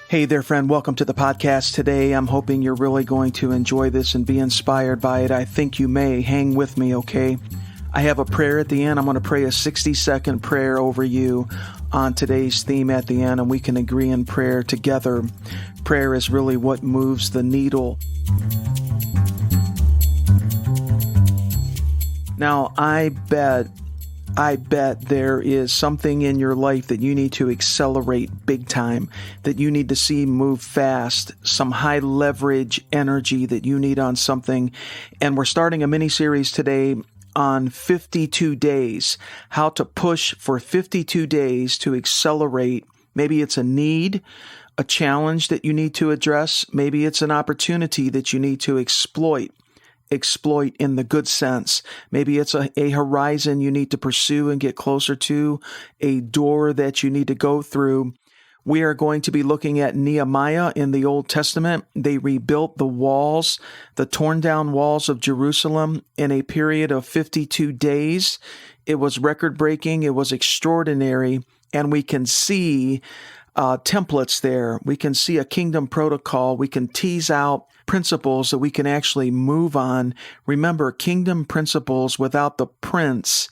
Hey there, friend. Welcome to the podcast today. I'm hoping you're really going to enjoy this and be inspired by it. I think you may. Hang with me, okay? I have a prayer at the end. I'm going to pray a 60-second prayer over you on today's theme at the end, and we can agree in prayer together. Prayer is really what moves the needle. Now, I bet there is something in your life that you need to accelerate big time, that you need to see move fast, some high leverage energy that you need on something. And we're starting a mini series today on 52 days, how to push for 52 days to accelerate. Maybe it's a need, a challenge that you need to address. Maybe it's an opportunity that you need to exploit in the good sense. Maybe it's a horizon you need to pursue and get closer to, a door that you need to go through. We are going to be looking at Nehemiah in the Old Testament. They rebuilt the walls, the torn down walls of Jerusalem in a period of 52 days. It was record breaking. It was extraordinary. And we can see templates there. We can see a kingdom protocol. We can tease out principles that we can actually move on. Remember, kingdom principles without the prince,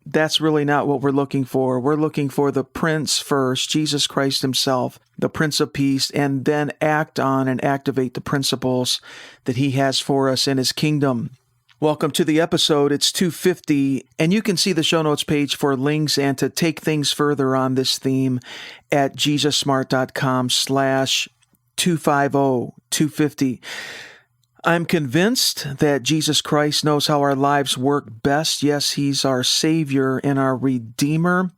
that's really not what we're looking for. We're looking for the prince first, Jesus Christ himself, the Prince of Peace, and then act on and activate the principles that he has for us in his kingdom. Welcome to the episode. It's 250, and you can see the show notes page for links and to take things further on this theme at JesusSmart.com/250. I'm convinced that Jesus Christ knows how our lives work best. Yes, he's our Savior and our Redeemer.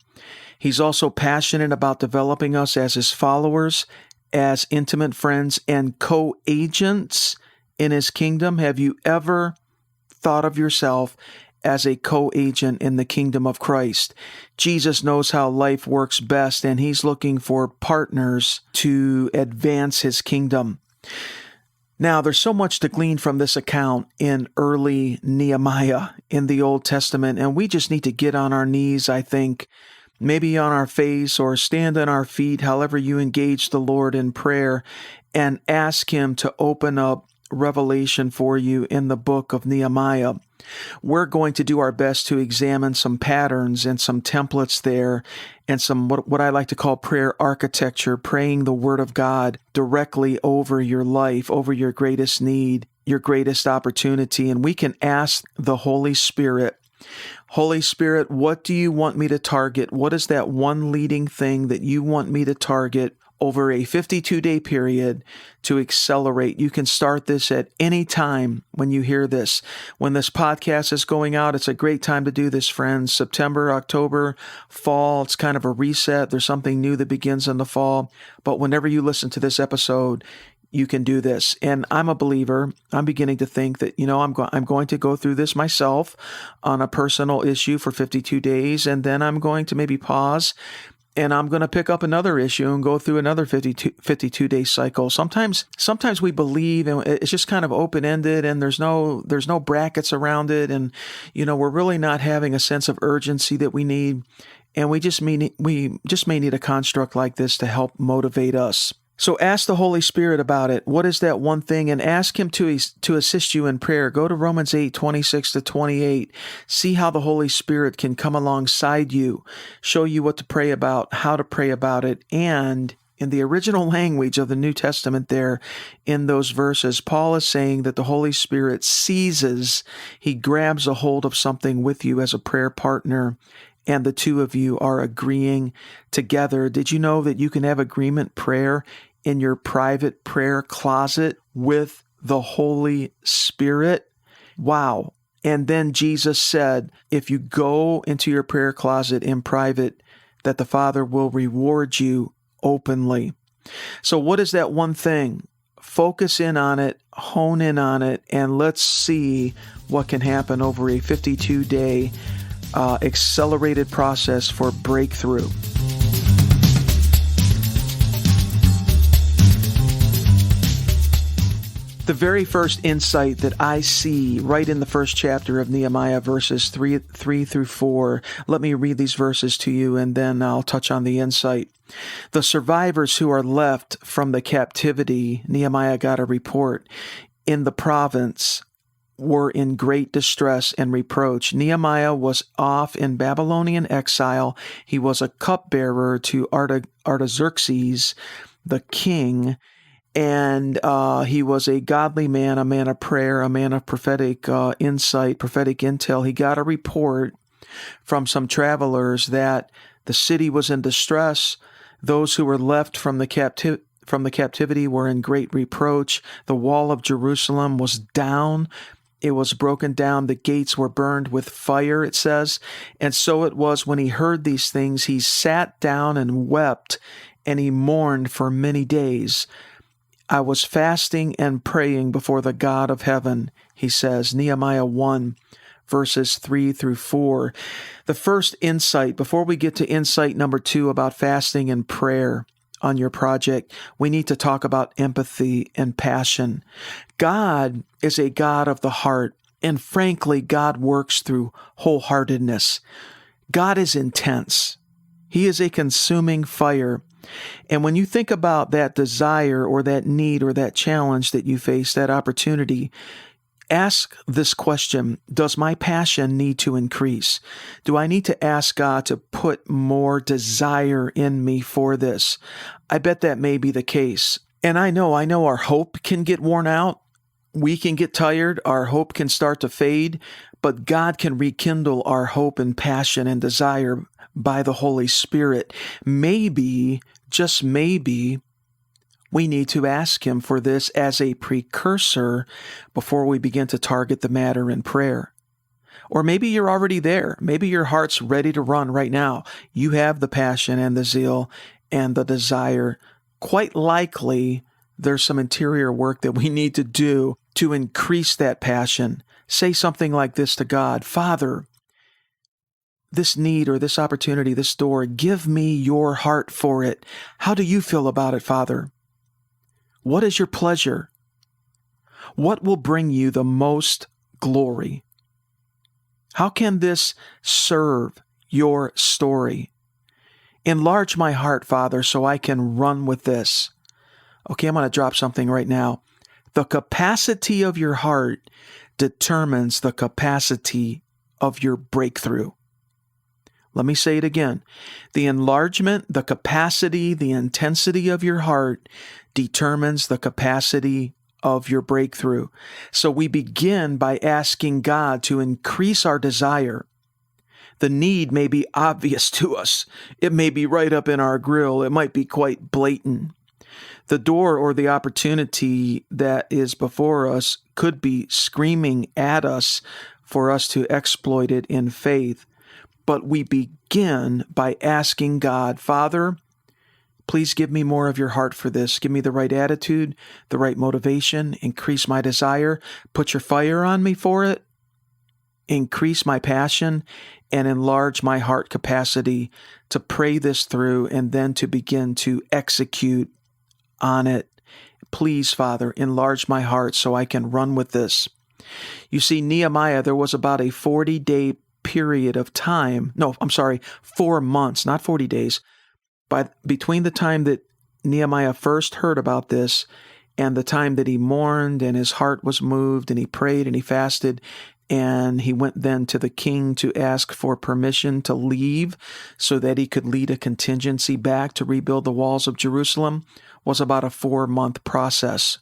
He's also passionate about developing us as his followers, as intimate friends, and co-agents in his kingdom. Have you ever thought of yourself as a co-agent in the kingdom of Christ? Jesus knows how life works best, and he's looking for partners to advance his kingdom. Now, there's so much to glean from this account in early Nehemiah in the Old Testament, and we just need to get on our knees, I think, maybe on our face or stand on our feet, however you engage the Lord in prayer, and ask him to open up revelation for you in the book of Nehemiah. We're going to do our best to examine some patterns and some templates there and some what I like to call prayer architecture, praying the word of God directly over your life, over your greatest need, your greatest opportunity. And we can ask the Holy Spirit, what do you want me to target? What is that one leading thing that you want me to target over a 52-day period to accelerate? You can start this at any time when you hear this. When this podcast is going out, it's a great time to do this, friends. September, October, fall, it's kind of a reset. There's something new that begins in the fall. But whenever you listen to this episode, you can do this. And I'm a believer. I'm beginning to think that, I'm going to go through this myself on a personal issue for 52 days, and then I'm going to maybe pause and I'm going to pick up another issue and go through another 52-day cycle. Sometimes we believe, and it's just kind of open-ended, and there's no brackets around it, and we're really not having a sense of urgency that we need, and we just may need a construct like this to help motivate us. So ask the Holy Spirit about it. What is that one thing? And ask him to assist you in prayer. Go to Romans 8:26-28. See how the Holy Spirit can come alongside you, show you what to pray about, how to pray about it. And in the original language of the New Testament there, in those verses, Paul is saying that the Holy Spirit seizes, he grabs a hold of something with you as a prayer partner, and the two of you are agreeing together. Did you know that you can have agreement prayer in your private prayer closet with the Holy Spirit? Wow. And then Jesus said, if you go into your prayer closet in private, that the Father will reward you openly. So what is that one thing? Focus in on it, hone in on it, and let's see what can happen over a 52-day accelerated process for breakthrough. The very first insight that I see right in the first chapter of Nehemiah, verses 3 through 4. Let me read these verses to you, and then I'll touch on the insight. The survivors who are left from the captivity, Nehemiah got a report, in the province were in great distress and reproach. Nehemiah was off in Babylonian exile. He was a cupbearer to Artaxerxes, the king, and he was a godly man, a man of prayer, a man of prophetic insight, prophetic intel. He got a report from some travelers that the city was in distress. Those who were left from the captivity were in great reproach. The wall of Jerusalem was down. It was broken down. The gates were burned with fire, it says. And so it was when he heard these things, he sat down and wept, and he mourned for many days. I was fasting and praying before the God of heaven, he says, Nehemiah 1, verses 3 through 4. The first insight, before we get to insight number 2 about fasting and prayer on your project, we need to talk about empathy and passion. God is a God of the heart, and frankly, God works through wholeheartedness. God is intense. He is a consuming fire. And when you think about that desire or that need or that challenge that you face, that opportunity, ask this question: does my passion need to increase? Do I need to ask God to put more desire in me for this? I bet that may be the case. And I know our hope can get worn out. We can get tired. Our hope can start to fade. But God can rekindle our hope and passion and desire by the Holy Spirit. Maybe, just maybe, we need to ask Him for this as a precursor before we begin to target the matter in prayer. Or maybe you're already there. Maybe your heart's ready to run right now. You have the passion and the zeal and the desire. Quite likely, there's some interior work that we need to do to increase that passion. Say something like this to God: Father, this need or this opportunity, this door, give me your heart for it. How do you feel about it, Father? What is your pleasure? What will bring you the most glory? How can this serve your story? Enlarge my heart, Father, so I can run with this. Okay, I'm going to drop something right now. The capacity of your heart determines the capacity of your breakthrough. Let me say it again. The enlargement, the capacity, the intensity of your heart determines the capacity of your breakthrough. So we begin by asking God to increase our desire. The need may be obvious to us. It may be right up in our grill. It might be quite blatant. The door or the opportunity that is before us could be screaming at us for us to exploit it in faith. But we begin by asking God, Father, please give me more of your heart for this. Give me the right attitude, the right motivation, increase my desire, put your fire on me for it, increase my passion, and enlarge my heart capacity to pray this through and then to begin to execute on it. Please, Father, enlarge my heart so I can run with this. You see, Nehemiah, there was about a 40-day period of time. 4 months, not 40 days. But between the time that Nehemiah first heard about this and the time that he mourned and his heart was moved and he prayed and he fasted and he went then to the king to ask for permission to leave so that he could lead a contingency back to rebuild the walls of Jerusalem, was about a 4-month process.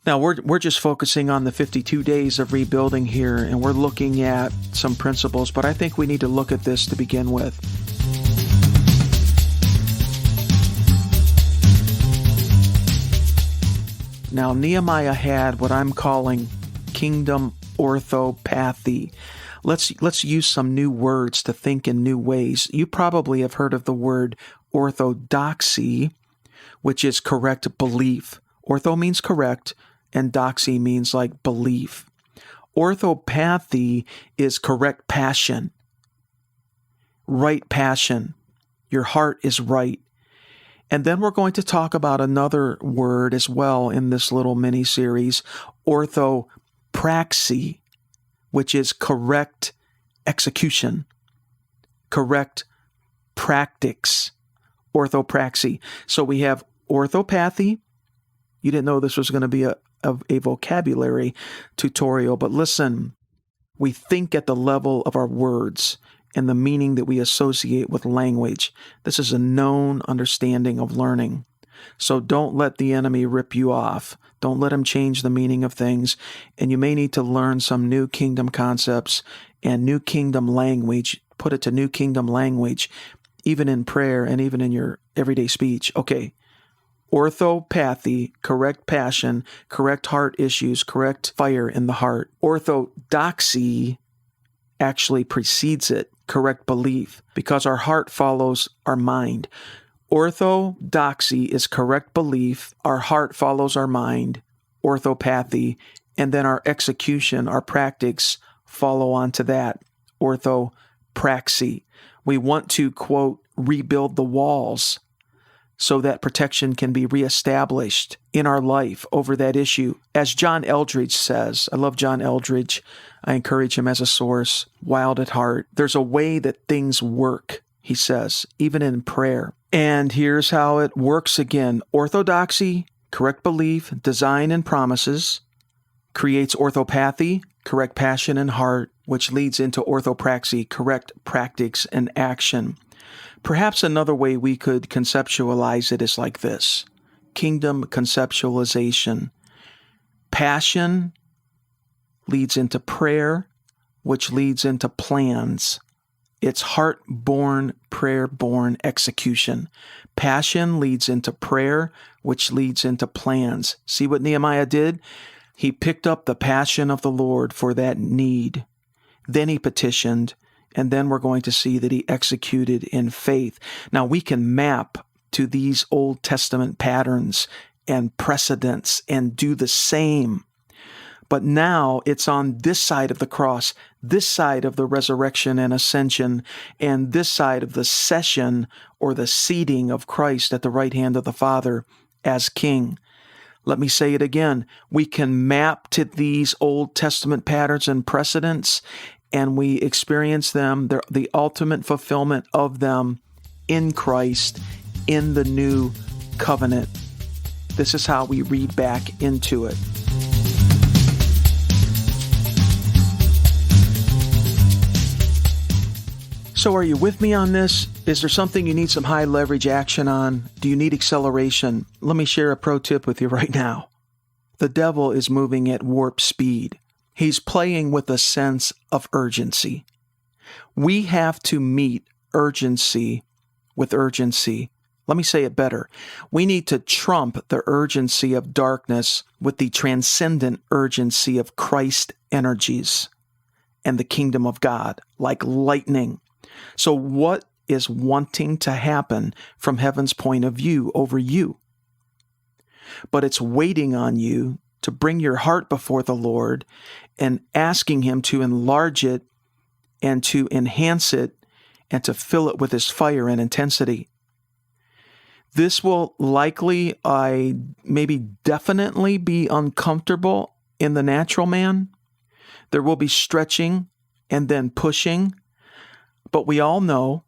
Now, we're just focusing on the 52 days of rebuilding here, and we're looking at some principles, but I think we need to look at this to begin with. Now, Nehemiah had what I'm calling kingdom orthopathy. Let's use some new words to think in new ways. You probably have heard of the word orthodoxy, which is correct belief. Ortho means correct, and doxy means like belief. Orthopathy is correct passion, right passion. Your heart is right. And then we're going to talk about another word as well in this little mini series, orthopraxy, which is correct execution, correct practice, orthopraxy. So we have orthopathy. You didn't know this was going to be a vocabulary tutorial, but listen, we think at the level of our words and the meaning that we associate with language. This is a known understanding of learning. So don't let the enemy rip you off. Don't let him change the meaning of things. And you may need to learn some new kingdom concepts and new kingdom language. Put it to new kingdom language, even in prayer and even in your everyday speech. Okay. Orthopathy, correct passion, correct heart issues, correct fire in the heart. Orthodoxy actually precedes it, correct belief, because our heart follows our mind. Orthodoxy is correct belief, our heart follows our mind, orthopathy, and then our execution, our practice, follow on to that, orthopraxy. We want to, quote, rebuild the walls so that protection can be reestablished in our life over that issue. As John Eldredge says, I love John Eldredge. I encourage him as a source, wild at heart. There's a way that things work, he says, even in prayer. And here's how it works again. Orthodoxy, correct belief, design and promises, creates orthopathy, correct passion and heart, which leads into orthopraxy, correct practice and action. Perhaps another way we could conceptualize it is like this. Kingdom conceptualization. Passion leads into prayer, which leads into plans. It's heart-born, prayer-born execution. Passion leads into prayer, which leads into plans. See what Nehemiah did? He picked up the passion of the Lord for that need. Then he petitioned. And then we're going to see that he executed in faith. Now, we can map to these Old Testament patterns and precedents and do the same. But now it's on this side of the cross, this side of the resurrection and ascension, and this side of the session or the seating of Christ at the right hand of the Father as King. Let me say it again. We can map to these Old Testament patterns and precedents, and we experience them, the ultimate fulfillment of them in Christ, in the new covenant. This is how we read back into it. So are you with me on this? Is there something you need some high leverage action on? Do you need acceleration? Let me share a pro tip with you right now. The devil is moving at warp speed. He's playing with a sense of urgency. We have to meet urgency with urgency. Let me say it better. We need to trump the urgency of darkness with the transcendent urgency of Christ energies and the kingdom of God, like lightning. So what is wanting to happen from heaven's point of view over you? But it's waiting on you to bring your heart before the Lord and asking Him to enlarge it and to enhance it and to fill it with His fire and intensity. This will likely, maybe definitely be uncomfortable in the natural man. There will be stretching and then pushing. But we all know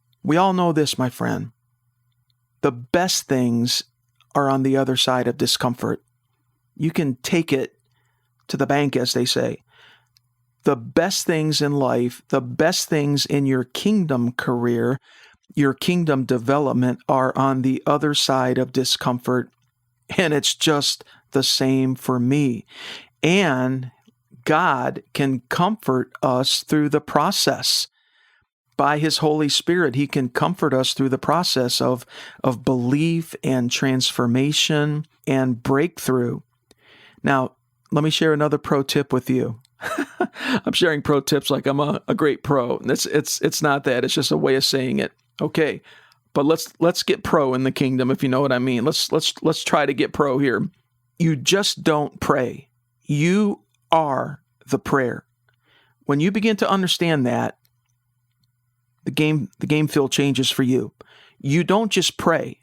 this, my friend. The best things are on the other side of discomfort. You can take it to the bank, as they say. The best things in life, the best things in your kingdom career, your kingdom development are on the other side of discomfort. And it's just the same for me. And God can comfort us through the process. By His Holy Spirit, He can comfort us through the process of belief and transformation and breakthrough. Now, let me share another pro tip with you. I'm sharing pro tips like I'm a great pro. It's not that. It's just a way of saying it. Okay, but let's get pro in the kingdom, if you know what I mean. Let's try to get pro here. You just don't pray. You are the prayer. When you begin to understand that, the game field changes for you. You don't just pray.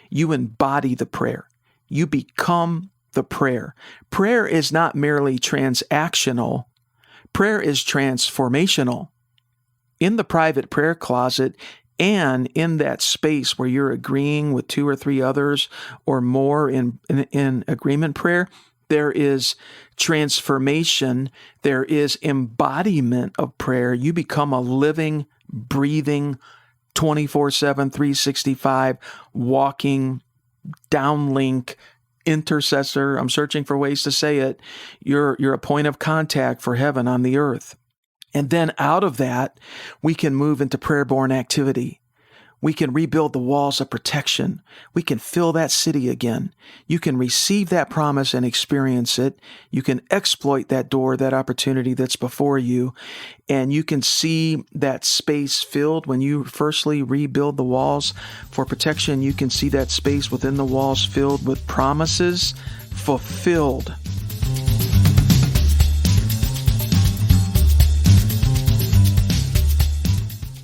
You embody the prayer. You become the prayer. Prayer is not merely transactional. Prayer is transformational. In the private prayer closet and in that space where you're agreeing with 2 or 3 others or more in agreement prayer, there is transformation. There is embodiment of prayer. You become a living, breathing, 24/7, 365, walking, downlink, intercessor. I'm searching for ways to say it. You're a point of contact for heaven on the earth. And then out of that, we can move into prayer-born activity. We can rebuild the walls of protection. We can fill that city again. You can receive that promise and experience it. You can exploit that door, that opportunity that's before you. And you can see that space filled when you firstly rebuild the walls for protection. You can see that space within the walls filled with promises fulfilled.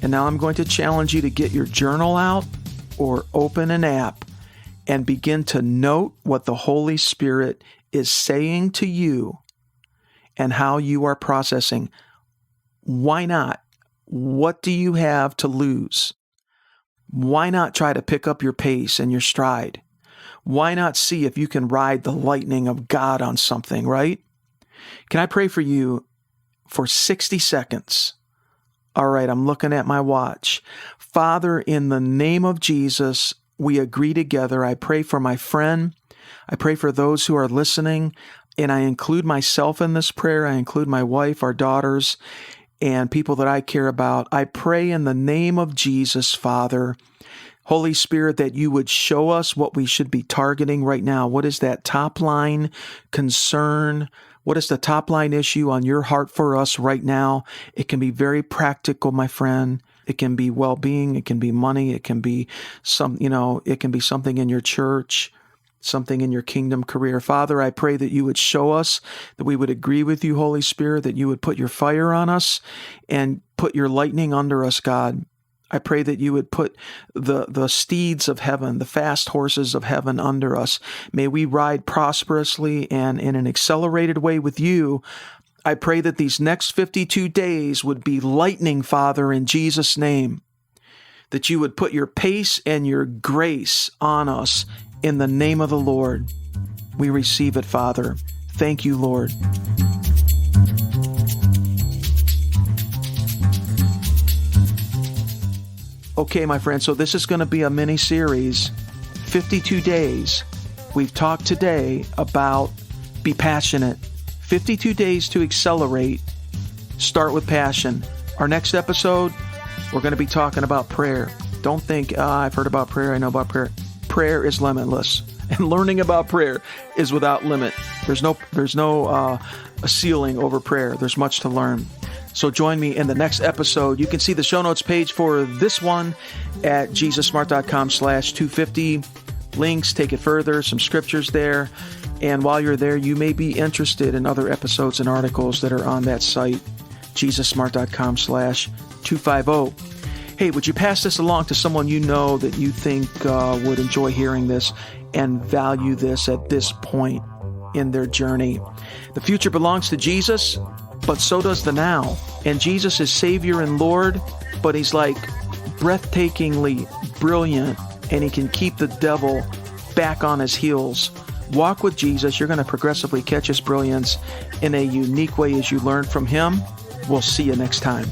And now I'm going to challenge you to get your journal out or open an app and begin to note what the Holy Spirit is saying to you and how you are processing. Why not? What do you have to lose? Why not try to pick up your pace and your stride? Why not see if you can ride the lightning of God on something, right? Can I pray for you for 60 seconds? All right, I'm looking at my watch. Father, in the name of Jesus, we agree together. I pray for my friend. I pray for those who are listening, and I include myself in this prayer. I include my wife, our daughters, and people that I care about. I pray in the name of Jesus, Father, Holy Spirit, that you would show us what we should be targeting right now. What is that top line concern? What is the top line issue on your heart for us right now? It can be very practical, my friend. It can be well-being. It can be money. It can be it can be something in your church, something in your kingdom career. Father, I pray that you would show us, that we would agree with you, Holy Spirit, that you would put your fire on us and put your lightning under us, God. I pray that you would put the steeds of heaven, the fast horses of heaven under us. May we ride prosperously and in an accelerated way with you. I pray that these next 52 days would be lightning, Father, in Jesus' name. That you would put your pace and your grace on us in the name of the Lord. We receive it, Father. Thank you, Lord. Okay, my friends, so this is going to be a mini-series, 52 days. We've talked today about be passionate. 52 days to accelerate. Start with passion. Our next episode, we're going to be talking about prayer. Don't think, I've heard about prayer, I know about prayer. Prayer is limitless, and learning about prayer is without limit. There's no a ceiling over prayer. There's much to learn. So join me in the next episode. You can see the show notes page for this one at jesussmart.com/250. Links, take it further, some scriptures there. And while you're there, you may be interested in other episodes and articles that are on that site, jesussmart.com/250. Hey, would you pass this along to someone you know that you think would enjoy hearing this and value this at this point in their journey? The future belongs to Jesus, but so does the now. And Jesus is Savior and Lord, but He's like breathtakingly brilliant, and He can keep the devil back on his heels. Walk with Jesus. You're going to progressively catch His brilliance in a unique way as you learn from Him. We'll see you next time.